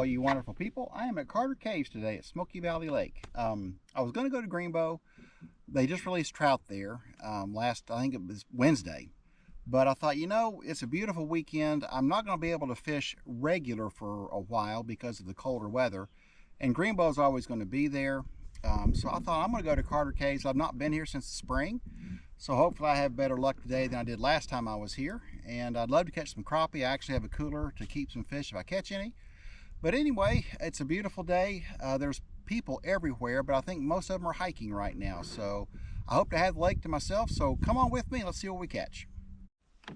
you wonderful people. I am at Carter Caves today at Smoky Valley Lake. I was going to go to Greenbow. They just released trout there I think it was Wednesday. But I thought, you know, it's a beautiful weekend. I'm not going to be able to fish regular for a while because of the colder weather. And Greenbow is always going to be there. So I thought I'm going to go to Carter Caves. I've not been here since the spring. So hopefully I have better luck today than I did last time I was here. And I'd love to catch some crappie. I actually have a cooler to keep some fish if I catch any. But anyway, it's a beautiful day. There's people everywhere, but I think most of them are hiking right now. So I hope to have the lake to myself. So come on with me. Let's see what we catch.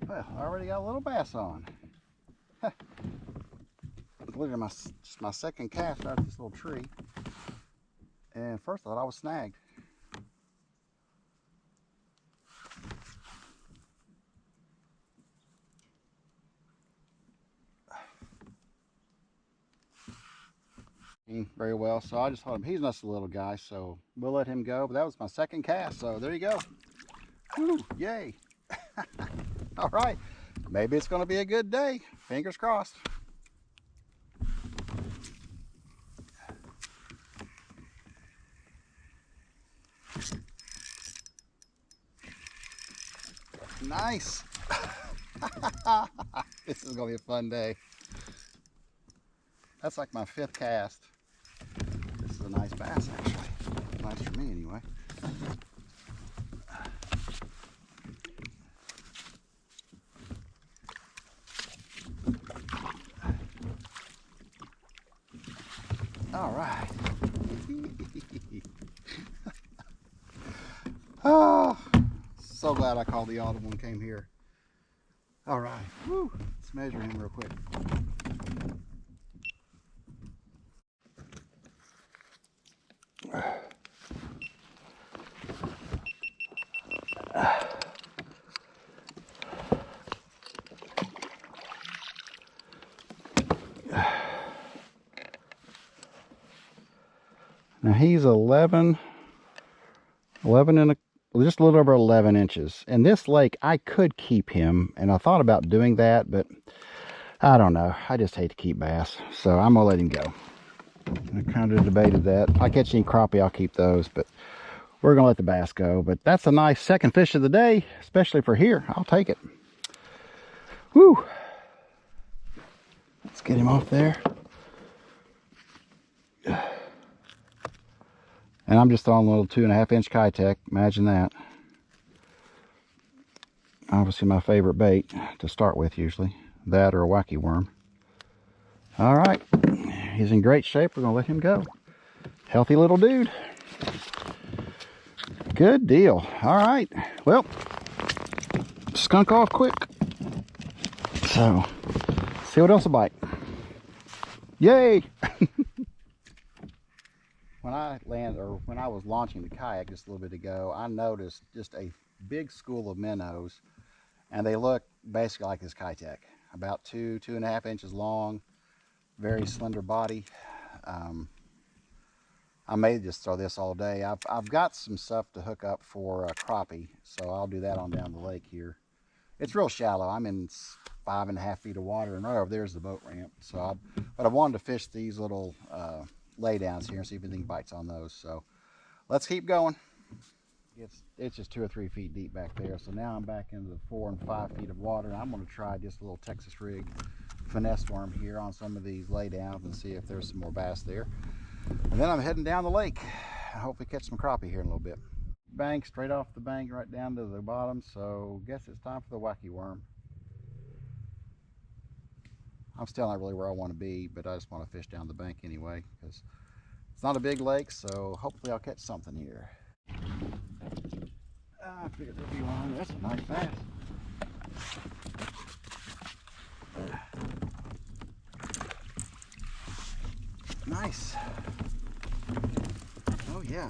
Well, I already got a little bass on. Look at my second cast out of this little tree. And first I thought I was snagged. Very well, so I just thought he's just a little guy, so we'll let him go. But that was my second cast, so there you go. Woo, yay. All right, maybe it's going to be a good day. Fingers crossed. Nice. This is going to be a fun day. That's like my fifth cast. This is a nice bass, actually. Nice for me, anyway. All right. Oh, so glad I called the audible and came here. All right. Woo. Let's measure him real quick. Now he's 11 and just a little over 11 inches. In this lake, I could keep him, and I thought about doing that, but I don't know. I just hate to keep bass, so I'm gonna let him go. I kind of debated that. If I catch any crappie, I'll keep those, but we're gonna let the bass go. But that's a nice second fish of the day, especially for here. I'll take it. Whew. Let's get him off there. And I'm just throwing a little 2.5 inch Keitech. Imagine that. Obviously my favorite bait to start with usually. That or a wacky worm. All right. He's in great shape. We're going to let him go. Healthy little dude. Good deal. All right. Well, skunk off quick. So, see what else will bite. Yay! When I was launching the kayak just a little bit ago, I noticed just a big school of minnows, and they look basically like this Keitech, about 2.5 inches long, very slender body. I may just throw this all day. I've got some stuff to hook up for crappie, so I'll do that on down the lake here. It's real shallow. I'm in 5.5 feet of water, and right over there's the boat ramp. So, but I wanted to fish these little laydowns here and see if anything bites on those. So let's keep going. It's just 2 or 3 feet deep back there. So now I'm back into the 4 and 5 feet of water, and I'm going to try just a little Texas rig finesse worm here on some of these laydowns and see if there's some more bass there. And then I'm heading down the lake. I hopefully catch some crappie here in a little bit. Bank, straight off the bank right down to the bottom. So guess it's time for the wacky worm. I'm still not really where I want to be, but I just want to fish down the bank anyway because it's not a big lake, so hopefully I'll catch something here. I figured there'd be one. That's a nice bass. Nice. Oh yeah.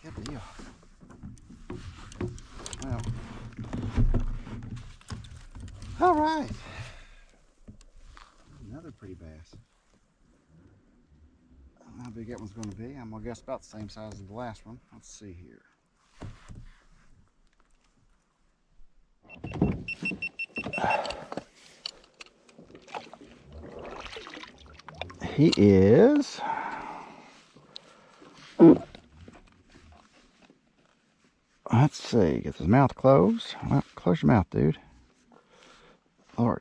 Good deal. Well. All right. Another pretty bass. I don't know how big that one's going to be. I'm going to guess about the same size as the last one. Let's see here. He is... Let's see, get his mouth closed. Well, close your mouth, dude. Lord.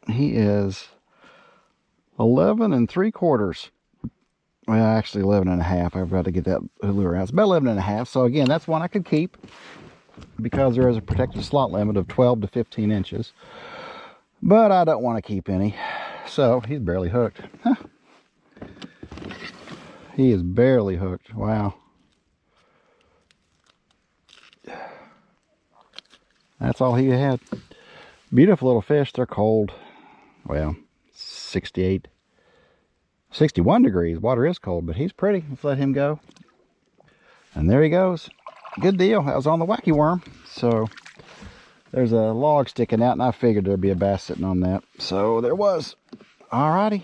He is 11 3/4. Well, actually 11 1/2. I've got to get that lure out. It's about 11 1/2. So again, that's one I could keep because there is a protected slot limit of 12 to 15 inches. But I don't want to keep any. So he's barely hooked. Huh. He is barely hooked. Wow. That's all he had. Beautiful little fish. They're cold. Well, 68, 61 degrees. Water is cold, but he's pretty. Let's let him go. And there he goes. Good deal. That was on the wacky worm. So there's a log sticking out, and I figured there'd be a bass sitting on that. So there was. Alrighty.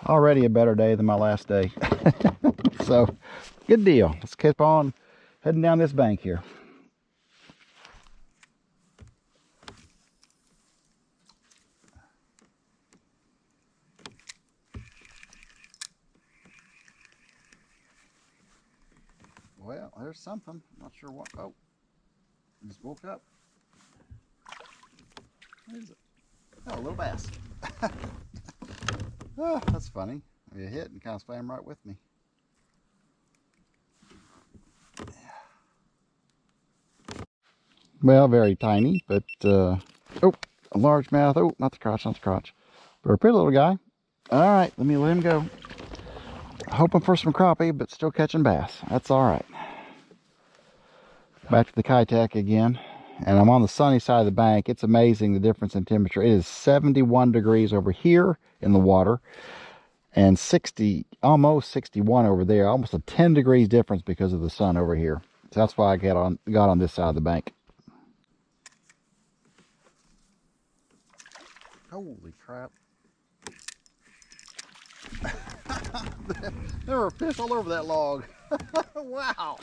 Already a better day than my last day. So good deal. Let's keep on heading down this bank here. Well, there's something. Not sure what. Oh, just woke up. What is it? Oh, a little bass. Oh, that's funny. You hit and kind of swam right with me. Well, very tiny, but oh, a largemouth. Oh, not the crotch, not the crotch. But a pretty little guy. All right, let me let him go. Hoping for some crappie, but still catching bass. That's all right. Back to the Keitech again. And I'm on the sunny side of the bank. It's amazing the difference in temperature. It is 71 degrees over here in the water and 60, almost 61 over there. Almost a 10 degrees difference because of the sun over here. So that's why I got on this side of the bank. Holy crap. There were fish all over that log. Wow.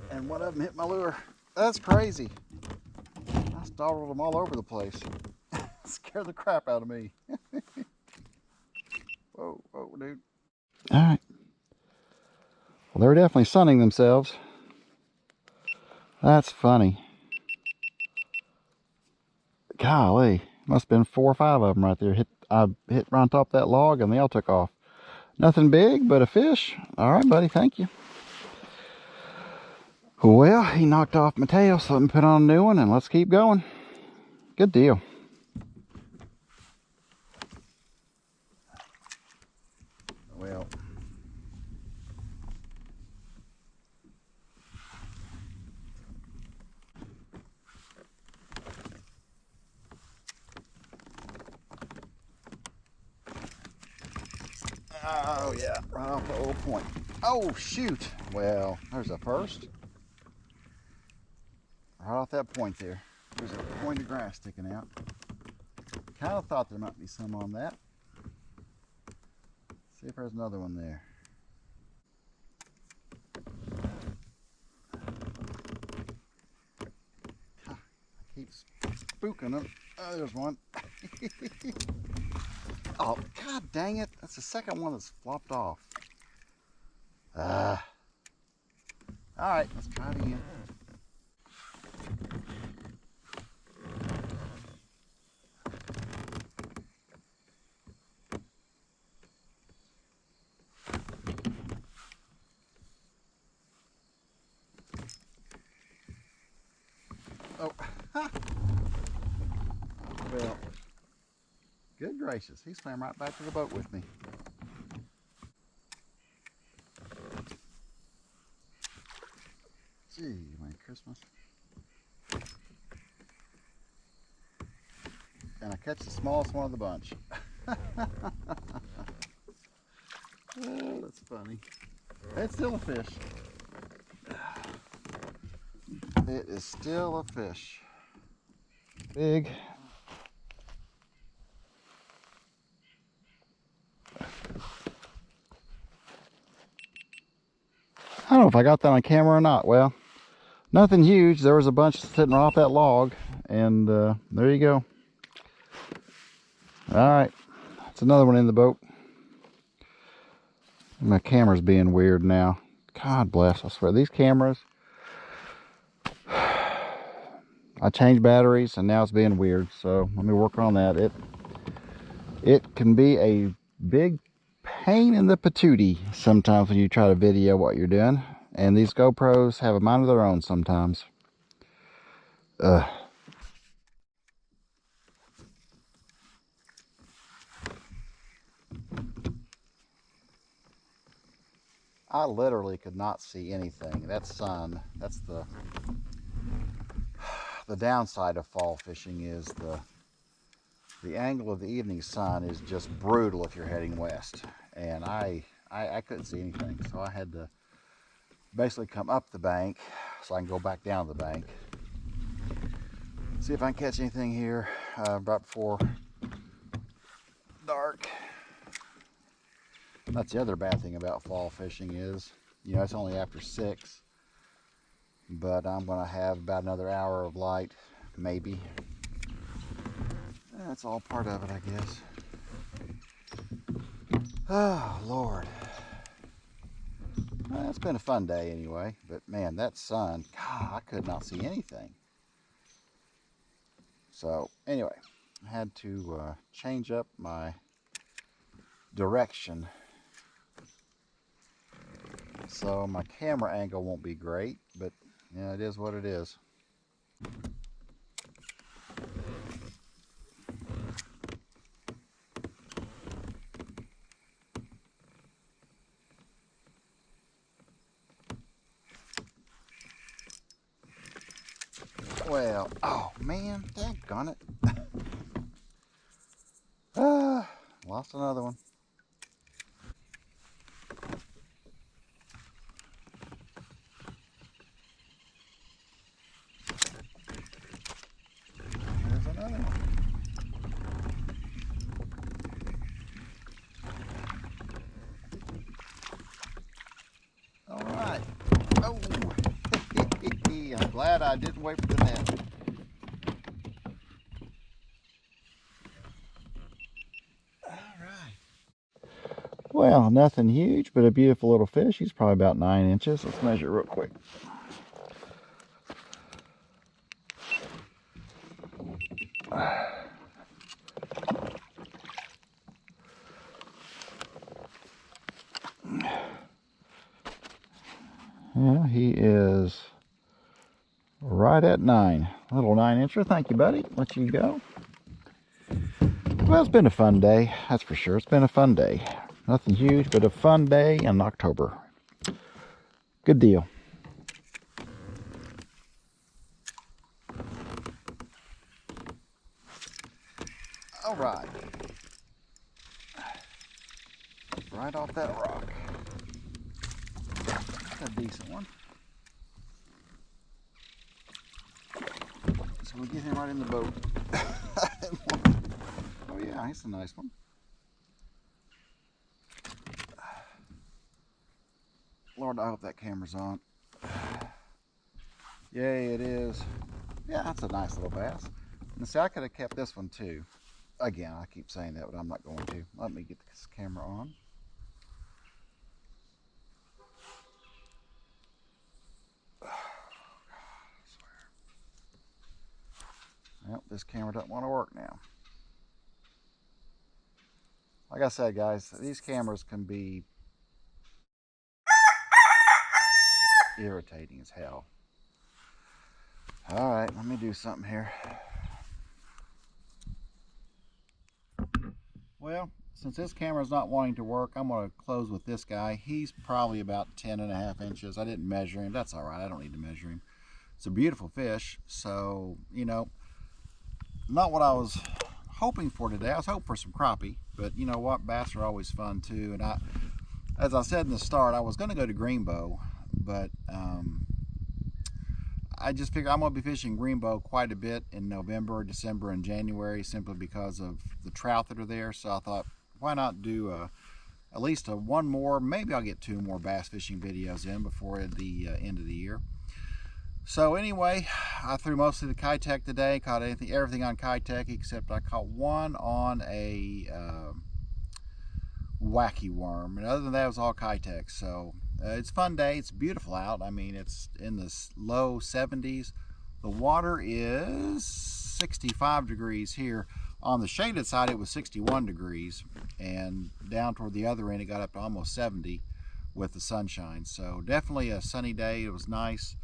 And one of them hit my lure. That's crazy. I startled them all over the place. Scared the crap out of me. Whoa, whoa, dude. All right. Well, they're definitely sunning themselves. That's funny. Golly, must have been 4 or 5 of them right there. I hit right on top of that log and they all took off. Nothing big, but a fish. All right, buddy, thank you. Well, he knocked off my tail, so let me put on a new one and let's keep going. Good deal. Well, oh yeah, right off the old point. Oh shoot! Well, there's a first. Right off that point there. There's a point of grass sticking out. Kind of thought there might be some on that. See if there's another one there. I keep spooking them. Oh, there's one. Oh, god dang it. That's the second one that's flopped off. Alright, let's try it again. Oh, well, good gracious, he swam right back to the boat with me. Gee, Merry Christmas. And I catch the smallest one of the bunch. Oh, that's funny. It's still a fish. It is still a fish. Big. I don't know if I got that on camera or not. Well, Nothing huge. There was a bunch sitting off that log, and there you go. All right, that's another one in the boat. My camera's being weird now. God bless, I swear. These cameras, I changed batteries and now it's being weird. So let me work on that. It can be a big pain in the patootie sometimes when you try to video what you're doing. And these GoPros have a mind of their own sometimes. Ugh. I literally could not see anything. That sun, that's the downside of fall fishing, is the angle of the evening sun is just brutal if you're heading west. And I couldn't see anything, so I had to basically come up the bank so I can go back down the bank. See if I can catch anything here right before dark. That's the other bad thing about fall fishing is, you know, it's only after 6, but I'm gonna have about another hour of light, maybe. That's all part of it, I guess. Oh, Lord. Well, it's been a fun day anyway, but man, that sun, God, I could not see anything. So anyway, I had to change up my direction. So my camera angle won't be great, but yeah, it is what it is. Well, oh man, daggone it. Lost another one. Here's another one. All right. Oh, I'm glad I didn't wait for the net. Well, nothing huge, but a beautiful little fish. He's probably about 9 inches. Let's measure real quick. Yeah, he is right at 9. Little 9-incher. Thank you, buddy. Let you go. Well, it's been a fun day. That's for sure. It's been a fun day. Nothing huge, but a fun day in October. Good deal. All right. Right off that rock. That's a decent one. So we'll get him right in the boat. Oh yeah, he's a nice one. Lord, I hope that camera's on. Yay, it is. Yeah, that's a nice little bass. And see, I could have kept this one too. Again, I keep saying that, but I'm not going to. Let me get this camera on. Well, this camera doesn't want to work now. Like I said, guys, these cameras can be irritating as hell. All right, let me do something here. Well, since this camera's not wanting to work, I'm going to close with this guy. He's probably about 10.5 inches. I didn't measure him. That's all right. I don't need to measure him. It's a beautiful fish. So, you know, not what I was hoping for today. I was hoping for some crappie, but you know what? Bass are always fun too. And as I said in the start, I was going to go to Greenbow, but I just figured I'm going to be fishing Greenbow quite a bit in November, December, and January simply because of the trout that are there. So I thought, why not do at least one more, maybe I'll get 2 more bass fishing videos in before the end of the year. So anyway, I threw mostly the Keitech today. Caught everything on Keitech except I caught one on a wacky worm, and other than that it was all Keitech. So it's a fun day. It's beautiful out. I mean, it's in the low 70s. The water is 65 degrees here. On the shaded side it was 61 degrees, and down toward the other end it got up to almost 70 with the sunshine. So definitely a sunny day. It was nice.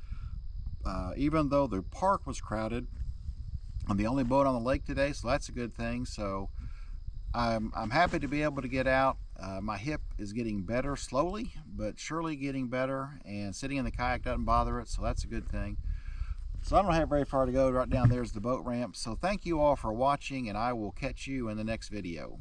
Even though the park was crowded, I'm the only boat on the lake today, so that's a good thing. So I'm happy to be able to get out. My hip is getting better, slowly but surely getting better, and sitting in the kayak doesn't bother it, so that's a good thing. So I don't have very far to go. Right down there's the boat ramp. So thank you all for watching, and I will catch you in the next video.